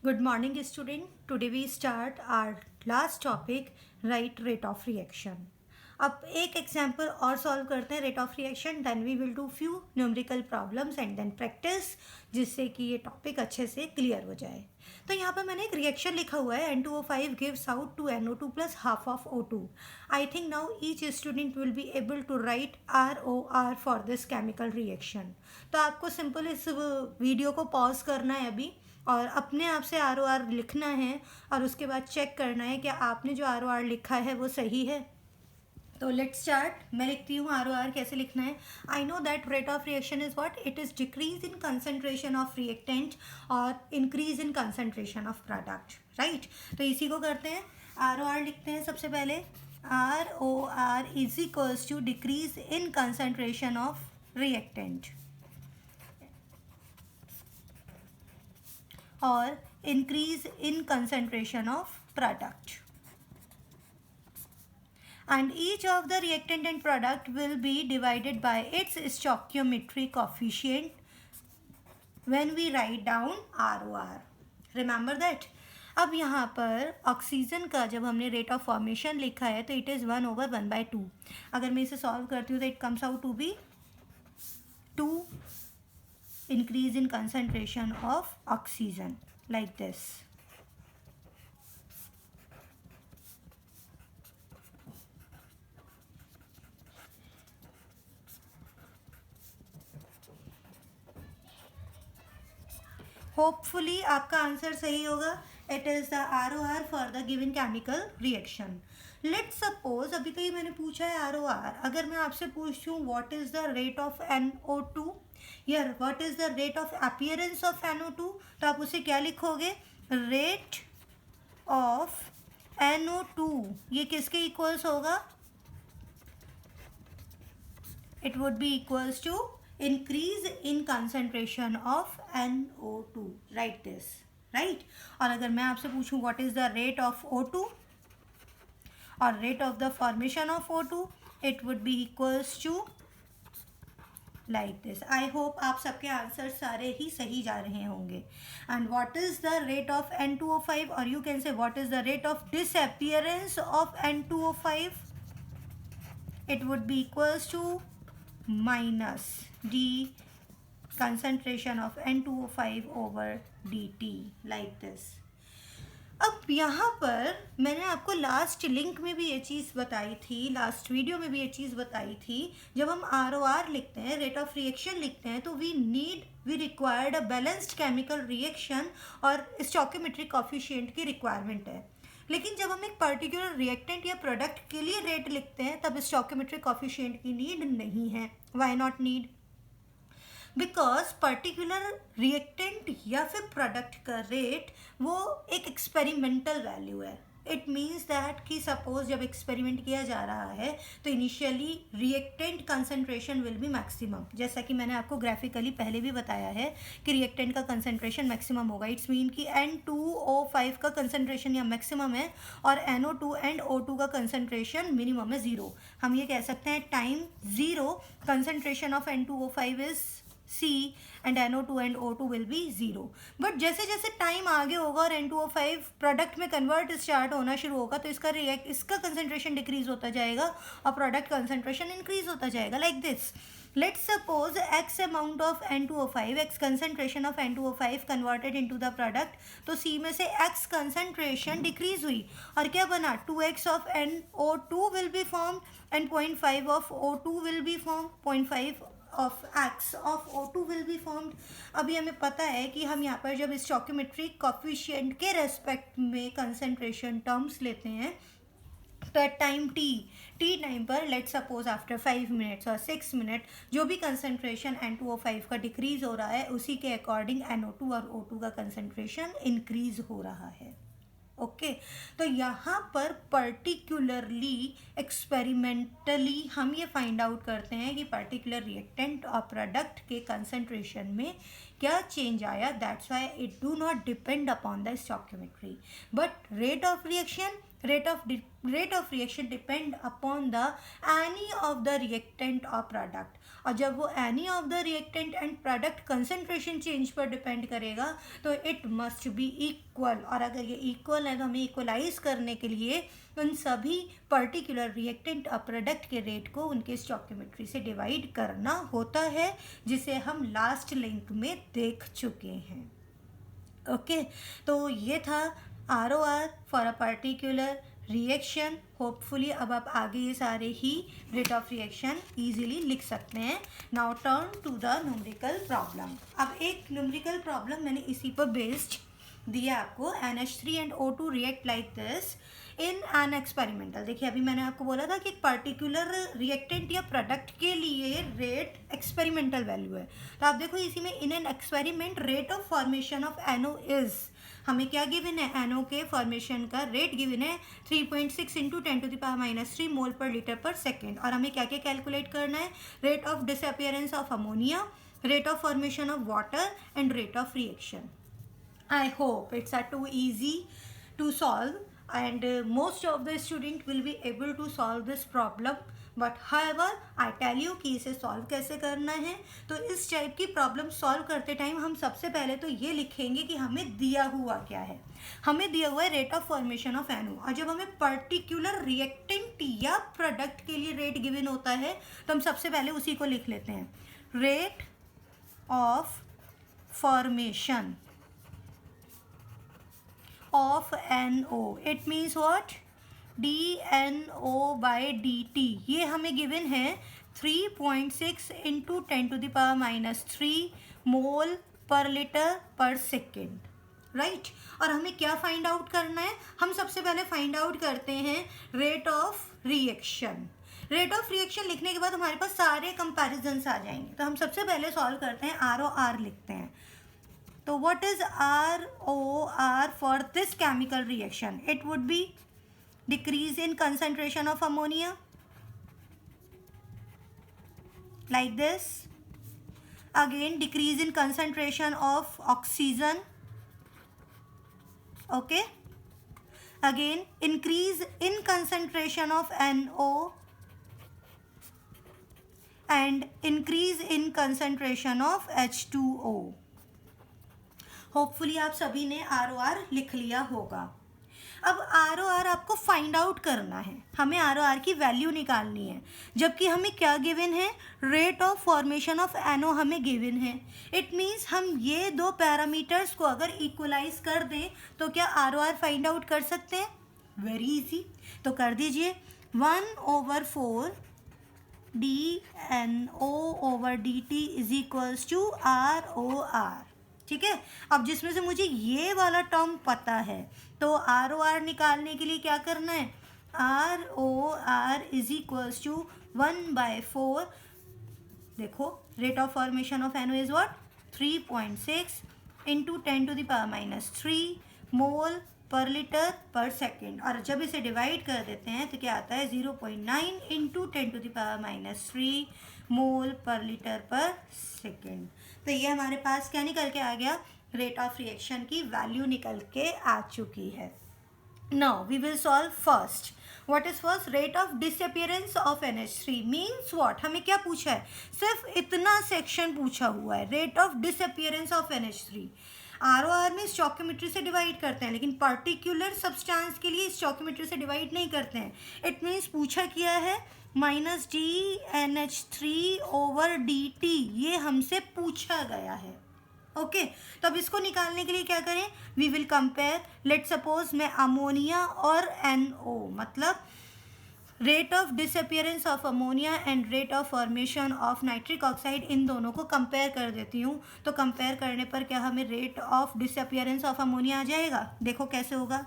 Good morning, student. Today we start our last topic, write rate of reaction. अब एक example और solve करते हैं rate of reaction, then we will do few numerical problems and then practice, जिससे कि ये topic अच्छे से क्लियर हो जाए. तो यहाँ पर मैंने एक रिएक्शन लिखा हुआ है N2O5 gives out to NO2 plus half of O2. I think now each student will be able to write ROR for this chemical reaction. तो आपको सिंपल इस वीडियो को पॉज करना है अभी और अपने आप से ROR लिखना है और उसके बाद चेक करना है कि आपने जो ROR लिखा है वो सही है. तो लेट्स स्टार्ट. मैं लिखती हूँ ROR कैसे लिखना है. I know that rate of reaction is what, it is decrease in concentration of reactant और increase in concentration of product, right. तो इसी को करते हैं. ROR लिखते हैं सबसे पहले. ROR is equals to decrease in concentration of reactant और increase in concentration of product, and each of the reactant and product will be divided by its stoichiometric coefficient when we write down ROR. Remember that. अब यहाँ पर oxygen का जब हमने rate of formation लिखा है तो इट इज़ 1/1/2. अगर मैं इसे सॉल्व करती हूँ तो it comes out to be 2 increase in concentration of oxygen, like this. Hopefully आपका आंसर सही होगा. It is the ROR for the given chemical reaction. Let's suppose अभी तो ये मैंने पूछा है ROR. अगर मैं आपसे पूछती हूँ what is the rate of NO2 या what is the rate of appearance of NO2, तो आप उसे क्या लिखोगे? Rate of NO2 ये किसके इक्वल्स होगा? It would be equals to increase in concentration of NO2. Write this, right? और अगर मैं आपसे पूछूं what is the rate of O2 और rate of the formation of O2, it would be equals to like this. I hope आप सबके answer सारे ही सही जा रहे होंगे. And what is the rate of N2O5, or you can say what is the rate of disappearance of N2O5? It would be equals to minus d concentration of N2O5 over dt, like this. अब यहाँ पर मैंने आपको last link में भी ये चीज़ बताई थी, लास्ट वीडियो में भी ये चीज़ बताई थी. जब हम ROR लिखते हैं, रेट ऑफ रिएक्शन लिखते हैं, तो we required a balanced chemical reaction और स्टोइकियोमेट्रिक कोएफिशिएंट की रिक्वायरमेंट है. लेकिन जब हम एक पर्टिकुलर रिएक्टेंट या प्रोडक्ट के लिए रेट लिखते हैं तब स्टोइकियोमेट्रिक कोएफिशिएंट की नीड नहीं है. Why not need? Because particular reactant या फिर प्रोडक्ट का रेट वो एक एक्सपेरिमेंटल वैल्यू है. इट मीन्स दैट कि सपोज जब एक्सपेरिमेंट किया जा रहा है तो initially reactant concentration will be maximum. जैसा कि मैंने आपको ग्राफिकली पहले भी बताया है कि रिएक्टेंट का कंसंट्रेशन मैक्सिमम होगा. इट्स मीन कि N2O5 का कंसंट्रेशन या मैक्सिमम है और NO2 एंड O2 का कंसंट्रेशन मिनिमम है 0. हम ये कह सकते हैं time 0 concentration of N2O5 is C and NO2 and O2 will be 0. But जैसे जैसे टाइम आगे होगा और N2O5 प्रोडक्ट में कन्वर्ट स्टार्ट होना शुरू होगा तो इसका कंसंट्रेशन डिक्रीज होता जाएगा और प्रोडक्ट कंसंट्रेशन इंक्रीज होता जाएगा. Like this. Let's suppose X amount of N2O5, X concentration of N2O5 converted into the product. तो C में से X concentration decrease हुई और क्या बना? 2X of NO2 will be formed and 0.5 of O2 will be formed. 0.5 of X of O2 will be formed. अभी हमें पता है कि हम यहाँ पर जब स्टोइकियोमेट्रिक कोएफिशिएंट के रेस्पेक्ट में कंसंट्रेशन टर्म्स लेते हैं तो एट टाइम टी टाइम पर लेट सपोज आफ्टर 5 मिनट्स और 6 मिनट जो भी कंसंट्रेशन N2O5 का डिक्रीज हो रहा है उसी के अकॉर्डिंग NO2 और O2 का कंसंट्रेशन इंक्रीज हो रहा है. ओके तो यहाँ पर पर्टिकुलरली एक्सपेरिमेंटली हम ये फाइंड आउट करते हैं कि पर्टिकुलर रिएक्टेंट और प्रोडक्ट के कंसंट्रेशन में क्या चेंज आया, that's why it do not depend upon the stoichiometry, but rate of reaction depend upon the any of the reactant और प्रोडक्ट। और जब वो any of the reactant and product concentration change पर depend करेगा तो it must be equal, और अगर ये इक्वल है तो हमें इक्वलाइज करने के लिए उन सभी पर्टिकुलर रिएक्टेंट और प्रोडक्ट के रेट को उनके स्टोइकियोमेट्री से डिवाइड करना होता है, जिसे हम लास्ट लिंक में देख चुके हैं। ओके तो ये था ROR for a particular reaction. Hopefully अब आप आगे ये सारे ही रेट ऑफ रिएक्शन इजीली लिख सकते हैं। Now turn to the numerical problem. अब एक न्यूमेरिकल प्रॉब्लम मैंने इसी पर बेस्ड दिया आपको, NH3 and O2 react like this in an experimental. देखिए अभी मैंने आपको बोला था कि एक पर्टिकुलर रिएक्टेंट या प्रोडक्ट के लिए रेट एक्सपेरिमेंटल वैल्यू है, तो आप देखो इसी में in an experiment rate of formation of NO is, हमें क्या गिवन है, NO के फॉर्मेशन का रेट गिवन है 3.6 into 10⁻³ mole per litre per second. और हमें क्या क्या कैलकुलेट करना है, rate of disappearance of ammonia, rate of formation of water and rate of reaction. I hope it's too easy to solve and most of the student will be able to solve this problem, but however I tell you कि इसे solve कैसे करना है। तो इस type की problem solve करते time हम सबसे पहले तो ये लिखेंगे कि हमें दिया हुआ क्या है। हमें दिया हुआ है rate of formation of NO, और जब हमें पर्टिकुलर रिएक्टेंट या प्रोडक्ट के लिए रेट गिवन होता है तो हम सबसे पहले उसी को लिख लेते हैं, rate of formation of NO, it means what, dNO by dt। ये हमें गिवन है 3.6 into 10⁻³ mole per litre per second, right. और हमें क्या फाइंड आउट करना है, हम सबसे पहले फाइंड आउट करते हैं rate of reaction. Rate of reaction लिखने के बाद हमारे पास सारे कंपैरिजन्स आ जाएंगे, तो हम सबसे पहले सॉल्व करते हैं, ROR लिखते हैं। तो what is ROR for this chemical reaction? It would be decrease in concentration of ammonia like this, again decrease in concentration of oxygen, okay, again increase in concentration of NO and increase in concentration of H2O। Hopefully आप सभी ने ROR लिख लिया होगा। अब ROR आपको find out करना है, हमें ROR की वैल्यू निकालनी है, जबकि हमें क्या गिवन है, rate of formation of NO हमें गिवन है। इट मीन्स हम ये दो पैरामीटर्स को अगर इक्वलाइज कर दें तो क्या ROR फाइंड आउट कर सकते हैं, वेरी इजी। तो कर दीजिए 1/4 dNO/dt is equals to ROR, ठीक है। अब जिसमें से मुझे ये वाला टर्म पता है तो ROR निकालने के लिए क्या करना है, ROR इज इक्वल्स टू 1/4, देखो rate of formation of NO is what, 3.6 into 10⁻³ mole per litre per second, और जब इसे डिवाइड कर देते हैं तो क्या आता है, 0.9 into 10⁻³ mole per litre per second. तो ये हमारे पास क्या निकल के आ गया, रेट ऑफ रिएक्शन की वैल्यू निकल के आ चुकी है। Now we will solve first. What is first, rate of disappearance of NH3 means what, हमें क्या पूछा है, सिर्फ इतना सेक्शन पूछा हुआ है, rate of disappearance of NH3। ROR में स्टोइकियोमेट्री से डिवाइड करते हैं, लेकिन पर्टिकुलर सब्सटेंस के लिए स्टोइकियोमेट्री से डिवाइड नहीं करते हैं। इट मीन्स पूछा किया है -dNH3/dt, ये हमसे पूछा गया है, ओके। तो अब इसको निकालने के लिए क्या करें, we will compare, let suppose मैं अमोनिया और NO, मतलब rate of disappearance of ammonia and rate of formation of nitric oxide, इन दोनों को कंपेयर कर देती हूँ। तो कंपेयर करने पर क्या हमें rate of disappearance of ammonia आ जाएगा, देखो कैसे होगा,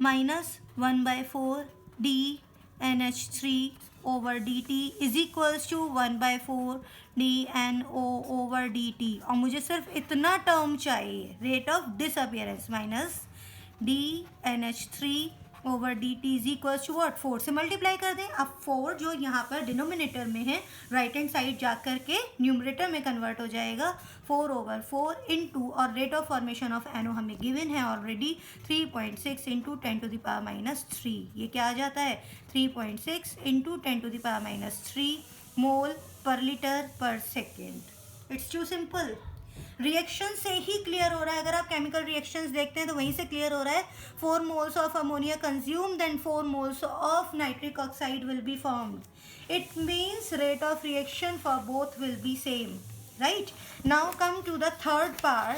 -1/4 dNH3/dt is equals to 1/4 dNO/dt, और मुझे सिर्फ इतना टर्म चाहिए, rate of disappearance minus dNH3 over d T is equal to what, 4 से मल्टीप्लाई कर दें। अब 4 जो यहाँ पर डिनोमिनेटर में है राइट हैंड साइड जा कर के न्यूमरेटर में कन्वर्ट हो जाएगा, 4/4 इंटू, और rate of formation of NO हमें गिवन है ऑलरेडी 3.6 इंटू 10⁻³ ये क्या आ जाता है 3.6 into 10⁻³ mole per litre per second. It's too simple. Reaction से ही क्लियर हो रहा है, अगर आप केमिकल रिएक्शंस देखते हैं तो वहीं से क्लियर हो रहा है। 4 moles of ammonia consumed and 4 moles of nitric oxide will be formed. It means rate of reaction for both will be same, right? Now come to the third part,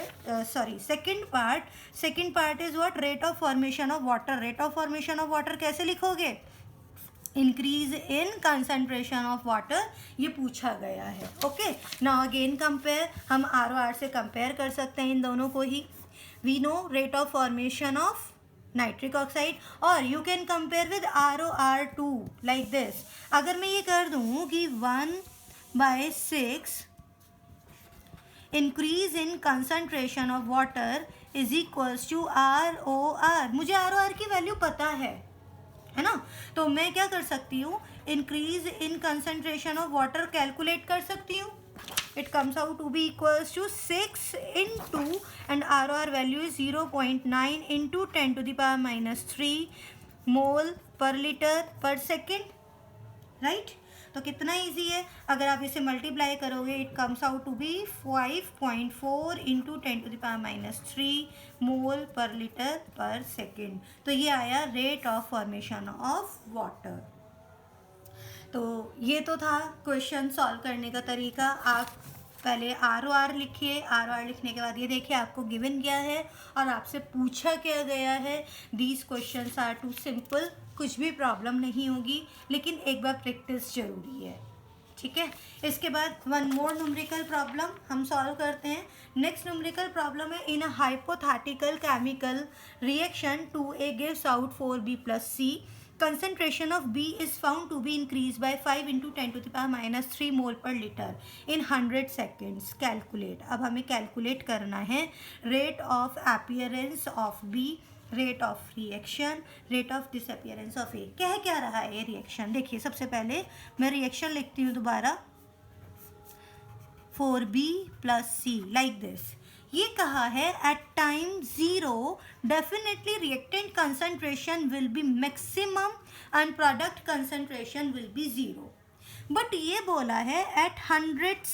second part is what, rate of formation of water। rate of formation of water कैसे लिखोगे, increase in concentration of water, ये पूछा गया है। Okay, now again compare, हम ROR से compare कर सकते हैं इन दोनों को ही। We know rate of formation of nitric oxide, और you can compare with ROR2 like this. अगर मैं ये कर दूँ कि 1/6 increase in concentration of water is equals to ROR, मुझे ROR की वैल्यू पता है ना, तो मैं क्या कर सकती हूँ, increase in concentration of water calculate कर सकती हूँ। It comes out to be equals to 6 into, and ROR value is 0.9 into 10⁻³ mole per litre per second, right? तो कितना इजी है, अगर आप इसे मल्टीप्लाई करोगे it comes out to be 5.4 into 10⁻³ mole per litre per second. तो ये आया rate of formation of water. तो ये तो था क्वेश्चन सॉल्व करने का तरीका। आप पहले ROR लिखिए, ROR लिखने के बाद ये देखिए आपको गिवन क्या है और आपसे पूछा क्या गया है। These questions are too simple, कुछ भी प्रॉब्लम नहीं होगी, लेकिन एक बार प्रैक्टिस जरूरी है, ठीक है। इसके बाद वन मोर न्यूमेरिकल प्रॉब्लम हम सॉल्व करते हैं। नेक्स्ट न्यूमेरिकल प्रॉब्लम है, in a hypothetical chemical reaction 2A gives out 4B+C, concentration of B is found to be increased by 5 into 10⁻³ mole per litre in 100 seconds। Calculate, अब हमें calculate करना है rate of appearance of B, rate of reaction, rate of disappearance of A। कह क्या रहा है ये reaction, देखिए सबसे पहले मैं रिएक्शन लिखती हूँ दोबारा, 4B+C लाइक दिस। ये कहा है at time 0 definitely reactant concentration will be maximum and product concentration will be 0। But ये बोला है एट 100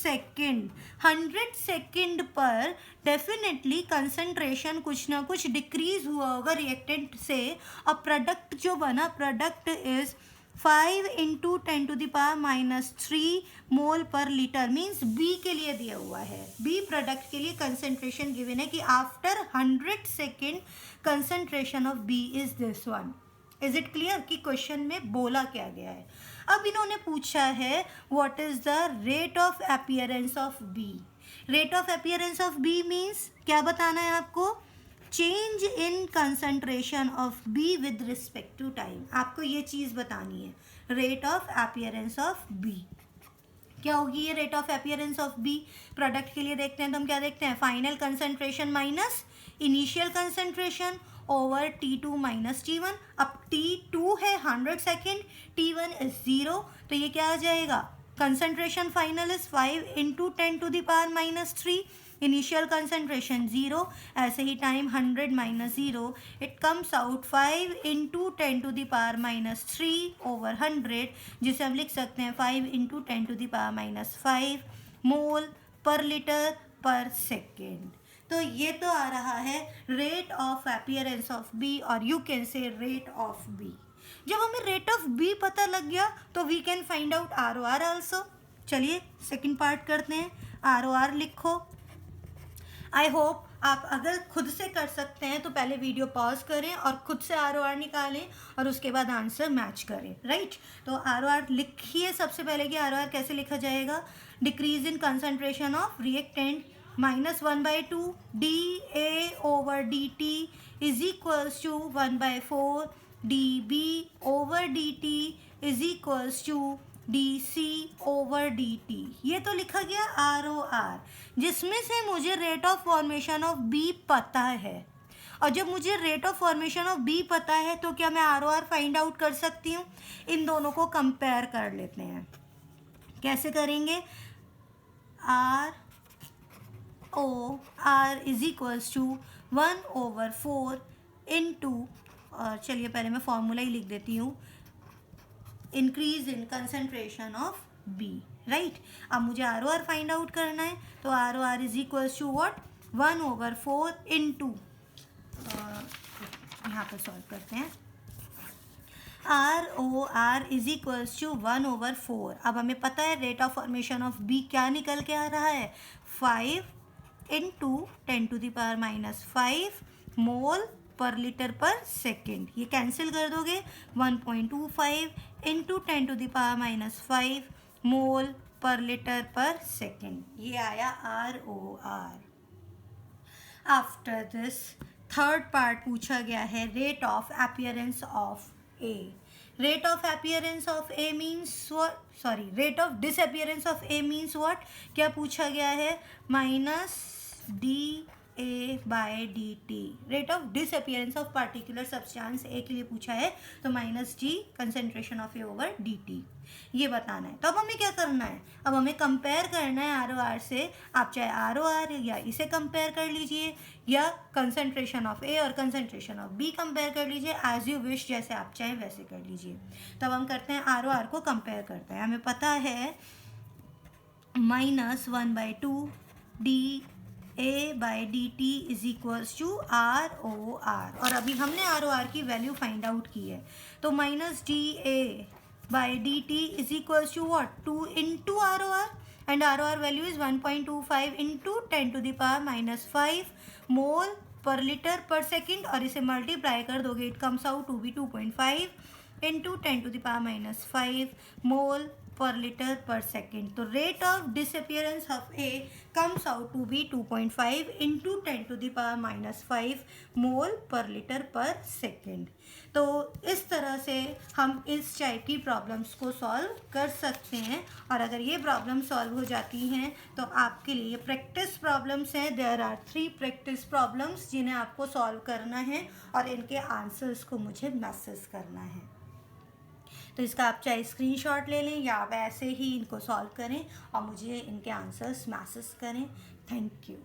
सेकेंड पर डेफिनेटली कंसंट्रेशन कुछ ना कुछ डिक्रीज हुआ होगा रिएक्टेंट से, और प्रोडक्ट जो बना, product is 5 into 10⁻³ mole per litre. Means B के लिए दिया हुआ है, B प्रोडक्ट के लिए कंसंट्रेशन गिवन है कि after 100 second concentration of B is this one. Is it clear कि क्वेश्चन में बोला क्या गया है। अब इन्होंने पूछा है what is the rate of appearance of B। Rate of appearance of B means क्या बताना है आपको, change in concentration of B with respect to time. आपको ये चीज़ बतानी है, rate of appearance of B क्या होगी। ये rate of appearance of B product के लिए देखते हैं तो हम क्या देखते हैं, final concentration minus initial concentration over T2 minus T1। अब T2 है 100 सेकेंड, T1 इज 0, तो ये क्या आ जाएगा, concentration final is 5 into 10⁻³ initial concentration 0, ऐसे ही time 100 minus 0, it comes out 5 into 10⁻³ over 100, जिसे हम लिख सकते हैं 5 into 10⁻⁵ mole per litre per second. तो ये तो आ रहा है rate of appearance of B, और you can say rate of B। जब हमें रेट ऑफ B पता लग गया तो we can find out ROR also. चलिए सेकंड पार्ट करते हैं, ROR लिखो। आई होप आप अगर खुद से कर सकते हैं तो पहले वीडियो पॉज करें और खुद से ROR निकालें और उसके बाद आंसर मैच करें, राइट। तो ROR लिखिए सबसे पहले कि ROR कैसे लिखा जाएगा, decrease in concentration of reactant -1/2 dA/dt is equals to 1/4 dB over dt is equals to dC/dt। ये तो लिखा गया ROR, जिसमें से मुझे rate of formation of B पता है। और जब मुझे rate of formation of B पता है तो क्या मैं R O R find out कर सकती हूँ? इन दोनों को कंपेयर कर लेते हैं। कैसे करेंगे? R O R is equals to 1/4 into, और चलिए पहले मैं फॉर्मूला ही लिख देती हूँ, increase in concentration of B, right. अब मुझे R O R find out करना है, तो R O R is equals to what? 1/4 into, यहाँ पर सॉल्व करते हैं, R O R is equals to 1/4। अब हमें पता है rate of formation of B क्या निकल के आ रहा है? 5 into 10⁻⁻5 mole per litre per second. ये कैंसिल कर दोगे, 1.25 into 10⁻⁻5 mole per litre per second. ये आया R O R. After this third part पूछा गया है rate of appearance of A. Rate of appearance of A means what? Sorry, rate of disappearance of A means what? क्या पूछा गया है? Minus D A by d t. Rate of disappearance of particular substance A के लिए पूछा है, तो minus g concentration of A over d t, ये बताना है। तो अब हमें क्या करना है? अब हमें कंपेयर करना है आर ओ आर से। आप चाहे आर ओ आर या इसे कंपेयर कर लीजिए, या कंसेंट्रेशन ऑफ ए और कंसेंट्रेशन ऑफ बी कंपेयर कर लीजिए, एज यू विश, जैसे आप चाहें वैसे कर लीजिए। तब हम करते हैं आर ओ आर को कंपेयर करते हैं। हमें पता है -1/2 D A by D T is equals to R O R, और अभी हमने आर ओ आर की वैल्यू फाइंड आउट की है, तो minus D A by D T is equals to what? 2 into R O R, and R O R value is 1.25 into 10⁻⁻5 mole per litre per second, और इसे multiply कर दोगे, it comes out to be 2.5 into 10⁻⁻5 mole per litre per second. तो rate of disappearance of A comes out to be 2.5 into 10⁻⁵ mole per litre per second. तो इस तरह से हम इस टाइप की प्रॉब्लम्स को सॉल्व कर सकते हैं, और अगर ये प्रॉब्लम सॉल्व हो जाती हैं तो आपके लिए प्रैक्टिस प्रॉब्लम्स हैं। देयर आर 3 प्रैक्टिस प्रॉब्लम्स जिन्हें आपको सॉल्व करना है, और इनके आंसर्स को मुझे मैसेज करना है। तो इसका आप चाहे स्क्रीनशॉट ले लें या वैसे ही इनको सॉल्व करें और मुझे इनके आंसर्स मैसेज करें। Thank you.